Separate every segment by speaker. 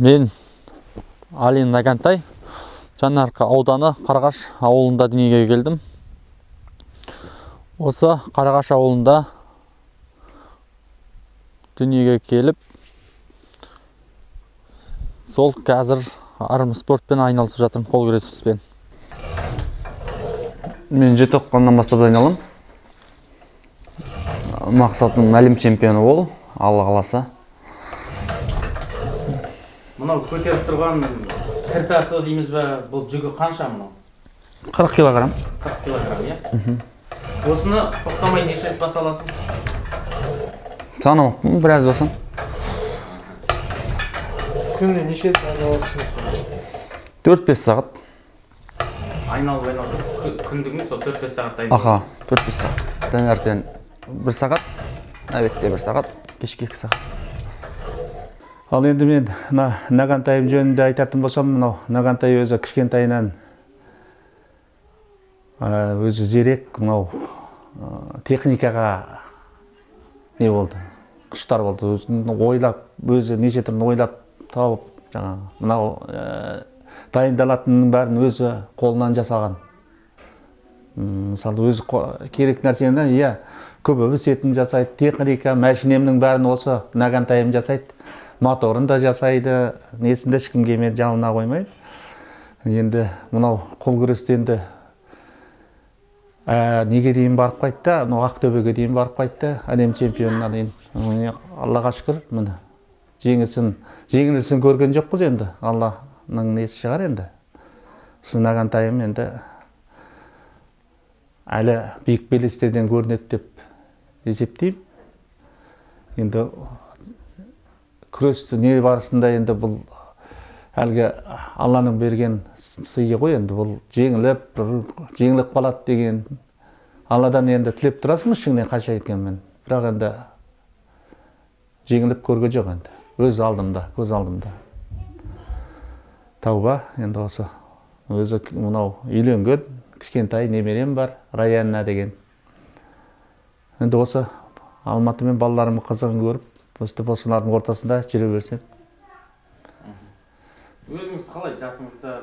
Speaker 1: Мен Алин Нагантай, Жаңаарқа ауданы Қарағаш ауылында дүниеге келдім. Осы Қарағаш ауылында дүниеге келіп, сол қазір спортпен айналысып жатырмын, қол күресіспен. Мен 7 оққаннан бастап айналым. Мақсатым әлем чемпионы болу, Алла қаласа.
Speaker 2: Мынау көтеріп тұрған кіртасы дейміз бе, бұл жүгі қанша мынау?
Speaker 1: 40 килограмм.
Speaker 2: 40 килограмм, иә? Осыны тоқтамай неше рет баса аласың?
Speaker 1: Санамаппын, біраз басам.
Speaker 3: Күніне неше рет айналасың?
Speaker 1: 4-5 сағат.
Speaker 2: Айналып күндігін сол 4-5 сағат дайындаласың?
Speaker 1: Аха, 4-5 сағат. Таңертең 1 сағат, әбетте 1 сағат, кешке 2 сағат. Ал енді мен Нагантайым жөнінде айтатын болсам, Нагантай өзі кішкентайынан өзі зерек, техникаға не болды, құштар болды. Өзі неше түрін ойлап тауып, дайындалатынның бәрін өзі қолынан жасаған. Мысалы, өзі керек нәрсені, көбіміз етін жасайды, техника, мәшинемнің бәрін осы Нагантайым жасайды. Моторын да жасайды, несінде ешкімге мен жалына қоймайды. Енді мынау қол күресте енді неге дейін барып қайтты, Ақтөбеге дейін барып қайтты, әлем чемпионына дейін. Аллаға шүкір, міне жеңілісін көрген жоқпыз енді. Алланың несі шығар енді. Осы Нагантайым енді әлі биік белестерден көрінеді деп есептеймін. Енді күресті не барысында енді бұл әлгі Алланың берген сыйы ғой, енді бұл жеңіліп қалады деген Алладан енді тілеп тұрасың ішіңнен қанша еткенмен. Бірақ енді жеңіліп көрген жоқ енді. Өз алдымда, көз алдымда. Тауба, енді осы өзі мынау үйленген, кішкентай немерем бар, Раянна деген. Енді осы Алматы мен балаларымның қызығын көріп, осылардың ортасында жүре берсем.
Speaker 2: Өзіңіз қалай жасыңызда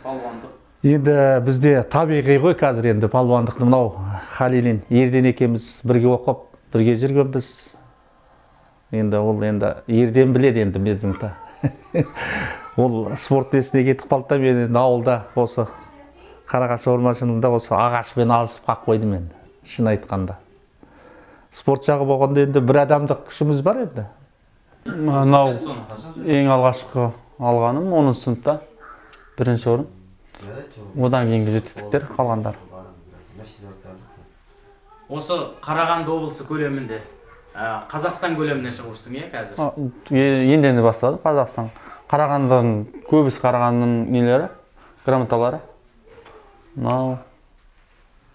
Speaker 2: палуандық?
Speaker 1: Енді бізде табиғи ғой қазір енді палуандық. Мынау Халилин Ерден екеуміз бірге оқып, бірге жүргенбіз. Енді ол Ерден біледі енді біздің та. Ол спорт несіне кетіп қалды да, мен ауылда осы Қарағаш орманшылығында осы ағашпен алысып қақ қойдым енді, шын айтқанда. Спорт жағы болғанда енді бір адамдық күшіміз бар енді. Мынау ең алғашқы алғаным 10 сыныпта 1-ші орын. Одан кейінгі жетістіктер қалғандар.
Speaker 2: Осы Қарағанды облысы көлемінде Қазақстан көлеміне шығырсың, қазір?
Speaker 1: Енді бастадым Қазақстан. Қарағандының көбісі Қарағандының нелері, грамоталары. Мынау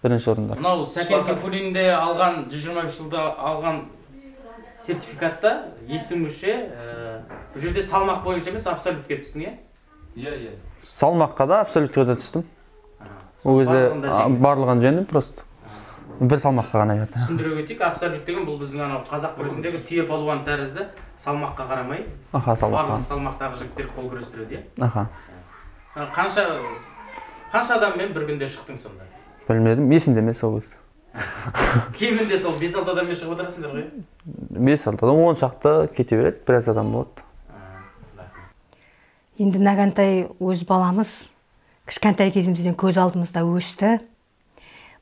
Speaker 1: 1-ші орындар.
Speaker 2: Мынау Сәкен Сейфуллинде алған 125 жылда алған сертификатта естімізше бұл жерде салмақ бойынша емес абсолютке түстің,
Speaker 3: Иә.
Speaker 1: Салмаққа да абсолютке да түстім. Ол кезде барлығын жеңдім просто. Бір салмаққа ғана еді.
Speaker 2: Түсіндіре кетейік, абсолют деген бұл біздің қазақ күресіндегі түйе палуан тәрізді салмаққа қарамай. Барлық салмақтағы жігіттер қол күрестіреді. Қанша адаммен бір күнде шықтың сонда?
Speaker 1: Білмедім, есімде емес ол кезде.
Speaker 2: Кемінде сол 5-6 адаммен шығып отырасыңдар ғой?
Speaker 1: 5-6 адам, 10 шақты кете береді, біраз адам болады.
Speaker 4: Енді Нагантай өз баламыз кішкентай кезімізден көз алдымызда өсті.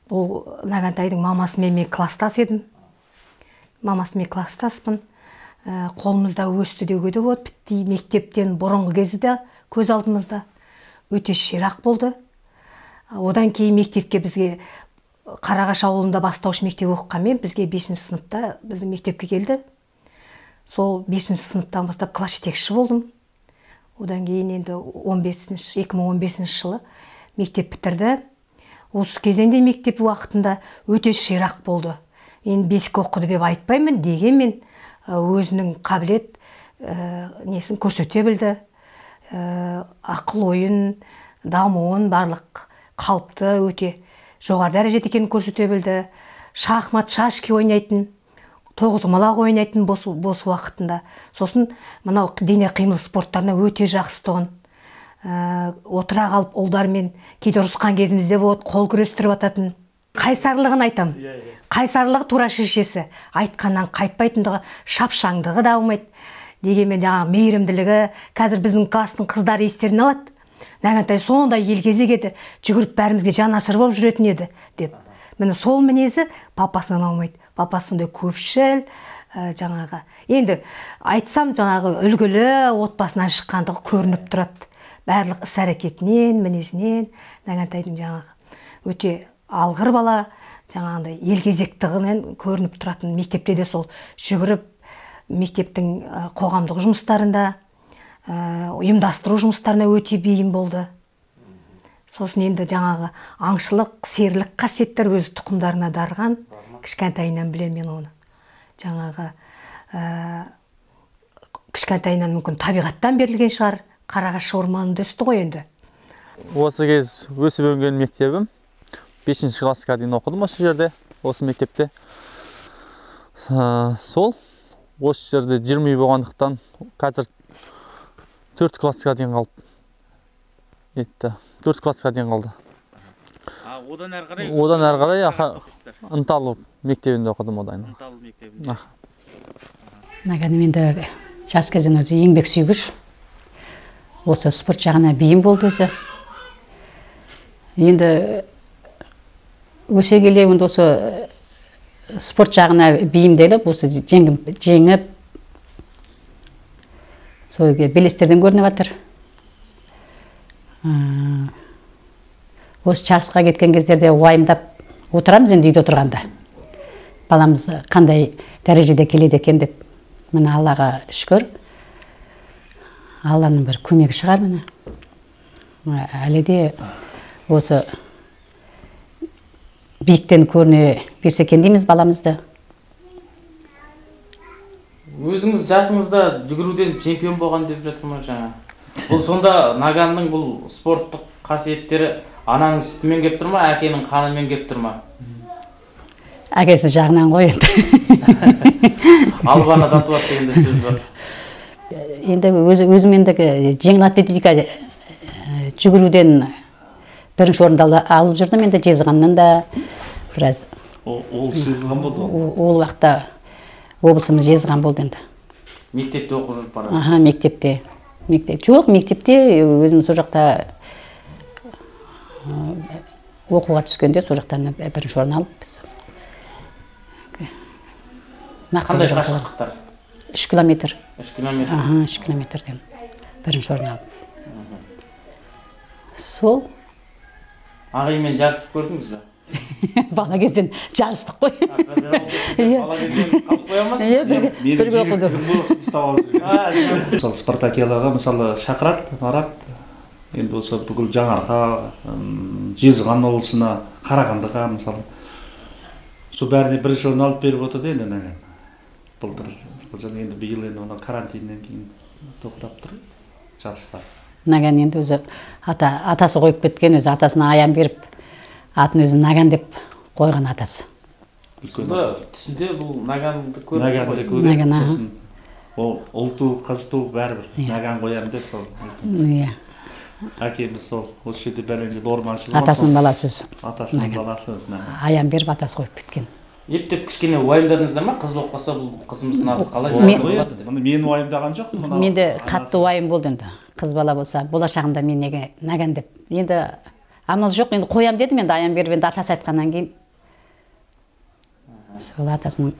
Speaker 4: Бұл Нагантайдың мамасымен мен класстас едім. Мамасымен класстаспын. Қолымызда өсті деуге де болады. Бітті мектептен бұрынғы кезі де көз алдымызда өте ширақ болды. Одан кейін мектепке бізге Қарағаш ауылында бастауыш мектеп оқығанмен бізге 5-ші сыныпта біздің мектепке келді. Сол 5-ші сыныптан бастап класс жетекші болдым. Одан кейін енді 2015 жылы мектеп бітірді. Осы кезеңде мектеп уақытында өте ширақ болды. Енді бесік оқыды деп айтпаймын, дегенмен өзінің қабілет несін көрсете білді. Ақыл ойын, дамуын барлық қалыпты өте жоғары дәрежеде екенін көрсете білді. Шахмат, шашки ойнайтын, тоғызқұмалақ ойнайтын бос уақытында. Сосын мынау дене қимыл спорттарына өте жақсы тұғын. Отыра қалып ұлдармен кейде ұрысқан кезімізде болады, қол күрестіріп ататын. Қайсарлығын айтам. Қайсарлығы тура шешесі. Айтқаннан қайтпайтындығы, шапшаңдығы да алмайды. Дегенмен жаңағы мейірімділігі, қазір біздің класстың қыздары естеріне алады. Нағантай сондай елгезек еді, жүгіріп бәрімізге жанашыр болып жүретін еді деп. Міне сол мінезі папасынан алмайды. Папасында көпшіл, жаңағы. Енді айтсам жаңағы үлгілі отбасынан шыққандығы көрініп тұрады. Барлық іс-әрекетінен, мінезінен, Нағантайдың жаңағы өте алғыр бала, жаңағындай елгезектігінен көрініп тұратын. Мектепте де сол жүгіріп, мектептің қоғамдық жұмыстарында, ұйымдастыру жұмыстарына өте бейім болды. Сосын енді жаңағы аңшылық, серілік қасиеттер өз тұқымдарына дарған. Кішкентайынан білем мен оны. Жаңағы кішкентайынан мүмкін табиғаттан берілген шығар. Қарағаш орманында өсті ғой енді.
Speaker 5: Осы кез өсіп өнген мектебім. 5-ші классқа дейін оқыдым осы жерде, осы мектепте. Сол осы жерде 20 болғандықтан қазір 4 классқа дейін қалды. 4 классқа дейін қалды.
Speaker 2: Одан әрі қарай?
Speaker 5: Одан әрі қарай Ынталы мектебінде оқыдым одан.
Speaker 2: Ынталы мектебінде.
Speaker 6: Нағаным енді жас кезден өзі еңбек сүйгіш. Осы спорт жағына бейім болды өзі. Енді өсе келе осы спорт жағына бейімделіп, осы жеңіп, сойге белестерден көрініп жатыр. Осы жарысқа кеткен кездерде уайымдап отырамыз енді үйде отырғанда. Баламыз қандай дәрежеде келеді екен деп. Міне Аллаға шүкір. Алланың бір көмегі шығар міне. Әлі де осы биіктен көріне берсе екен дейміз баламызды.
Speaker 2: Өзіңіз жасыңызда жүгіруден чемпион болған деп жатыр ма жаңа? Бұл сонда Наганның бұл спорттық қасиеттері ананың сүтімен кеп тұр ма, әкенің қанымен кеп тұр ма?
Speaker 6: Әкесі жағынан ғой енді.
Speaker 2: Алып анадан туады дегенде сөз бар.
Speaker 6: Енді өзімендегі жеңіл атлетика жүгіруден бірінші орынды алып жүрдім, енді Жезқазғаннан да біраз.
Speaker 1: Ол Жезқазған болды ғой?
Speaker 6: Ол уақытта облысымыз Жезқазған болды енді.
Speaker 2: Мектепте оқып жүріп барасыз?
Speaker 6: Аха, мектепте. Жоқ, мектепте өзім сол жақта оқуға түскенде сол жақтан бірінші орын алып.
Speaker 2: Қандай қашықтықтар?
Speaker 6: 3 километр.
Speaker 2: 3 километр?
Speaker 6: Аха, 3 километрден бірінші орын алып. Сол.
Speaker 2: Ағаймен жарысып көрдіңіз бе?
Speaker 6: Бала кезден жарыстық қой.
Speaker 2: Бала кезден қалып қоямыз?
Speaker 6: Бірге оқыдық.
Speaker 1: Мысалы Спартакиадаға мысалы шақырады, барады. Енді осы бүкіл Жаңарқа, Жезқазған облысына, Қарағандыға мысалы. Сол бәріне бірінші орын алып беріп отырды енді Наган. Былтыр. Енді биыл енді оны карантиннен кейін тоқтап тұр жарыстар.
Speaker 6: Наган енді өзі атасы қойып кеткен, өзі атасына аян беріп, атын өзі Наган деп қойған атасы.
Speaker 2: Сонда түсінде бұл Наганды көріп
Speaker 1: Наганды көріп, сосын ол ұлту, қызту бәрібір Наган қоямын деп сол.
Speaker 6: Иә.
Speaker 1: Әкеміз сол осы жерде бәлеңде орманшы.
Speaker 6: Атасының баласы өзі.
Speaker 1: Атасының баласы өзі.
Speaker 6: Аян беріп атасы қойып кеткен.
Speaker 2: Ептеп кішкене уайымдадыңыздар ма? Қыз болып қалса бұл қызымыздың аты қалай
Speaker 1: болады? Мен уайымдаған жоқпын.
Speaker 6: Менде қатты уайым болды енді. Қыз бала болса, болашағында мен неге Наган деп. Енді амал жоқ, енді қоям дедім, енді аян беріп енді атасы айтқаннан кейін. Сол атасының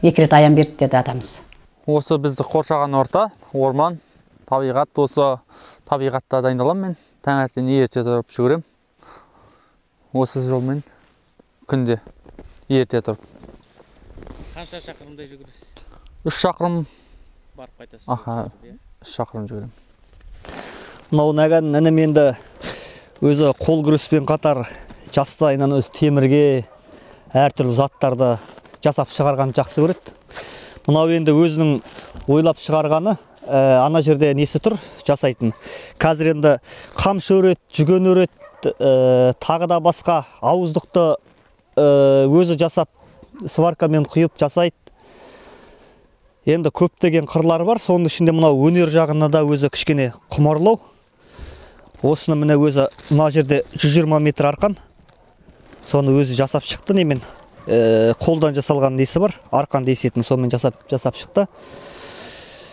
Speaker 6: 2 рет аян берді деді атамыз.
Speaker 5: Осы бізді қоршаған орта, орман, табиғат, осы табиғатта дайындаламын мен. Таңертең ерте тұрып жүгірем. Осы жолмен күнде ерте тұрып.
Speaker 2: Қанша шақырымдай жүгіресіз?
Speaker 5: 3 шақырым.
Speaker 2: Барып қайтасыз?
Speaker 5: Аха, 3 шақырым жүгірем.
Speaker 7: Мынау Наган інім енді өзі қол күреспен қатар жастайынан өз темірге әртүрлі заттарды жасап шығарған жақсы көреді. Мынау енді өзінің ойлап шығарғаны ана жерде несі тұр жасайтын. Қазір енді қамшы өрет, жүген өрет, тағы да басқа ауыздықты өзі жасап сваркамен құйып жасайды. Енді көптеген қырлары бар, соның ішінде мынау өнер жағына да өзі кішкене құмарлау. Осыны міне өзі мына жерде 120 метр арқан. Соны өзі жасап шықты немен. Қолдан жасалған несі бар, арқан десетін, сонымен жасап шықты.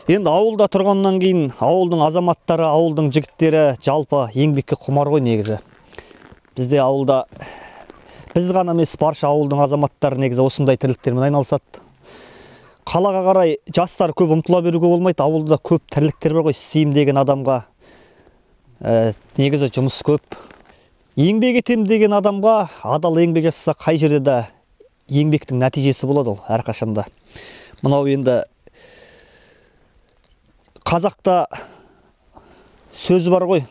Speaker 7: Енді ауылда тұрғаннан кейін ауылдың азаматтары, ауылдың жігіттері жалпы еңбекке құмар ғой негізі. Бізде ауылда біз ғана емес, барша ауылдың азаматтары негізі осындай тірліктермен айналысады. Қалаға қарай жастар көп ұмтыла беруге болмайды, ауылда көп тірліктер бар ғой, істеймін деген адамға негізі жұмыс көп. Еңбек етем деген адамға адал еңбек жасаса қай жерде де еңбектің нәтижесі болады ол әрқашанда. Мынау енді қазақта сөз бар ғой,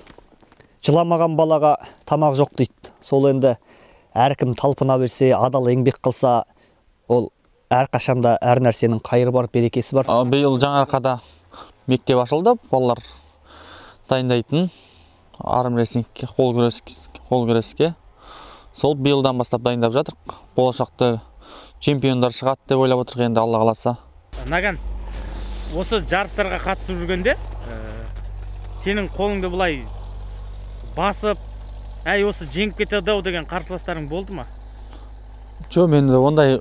Speaker 7: жыламаған балаға тамақ жоқ дейді. Сол енді әркім талпына берсе, адал еңбек қылса, ол әрқашанда әр нәрсенің қайыры бар, берекесі бар.
Speaker 5: Биыл Жаңаарқада мектеп ашылды, балалар дайындайтын армрестлингке, қол күреске. Сол биылдан бастап дайындап жатыр. Болашақта чемпиондар шығады деп ойлап отырық енді, Алла қаласа.
Speaker 2: Наган, осы жарыстарға қатысып жүргенде, сенің қолыңды бұлай басып, осы жеңіп кетеді-ау деген қарсыластарың болды ма?
Speaker 5: Жоқ, мен ондай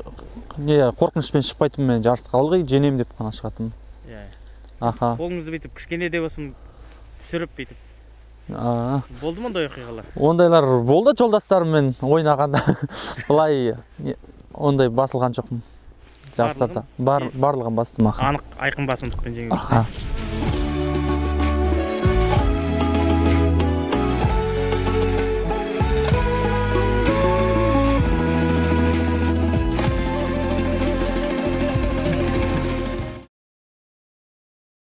Speaker 5: қорқынышпен шықпайтын, мен жарысқа ылғи женем деп қана шығатым.
Speaker 2: Қолыңызды бүйтіп кішкене де болсын түсіріп бүйтіп. Болды ма ондай оқиғалар?
Speaker 5: Ондайлар болды, жолдастарыммен ойнағанда. Былай ондай басылған жоқпын жарыстарда. Барлығын бастым.
Speaker 2: Анық айқын басымдықпен жеңесіз.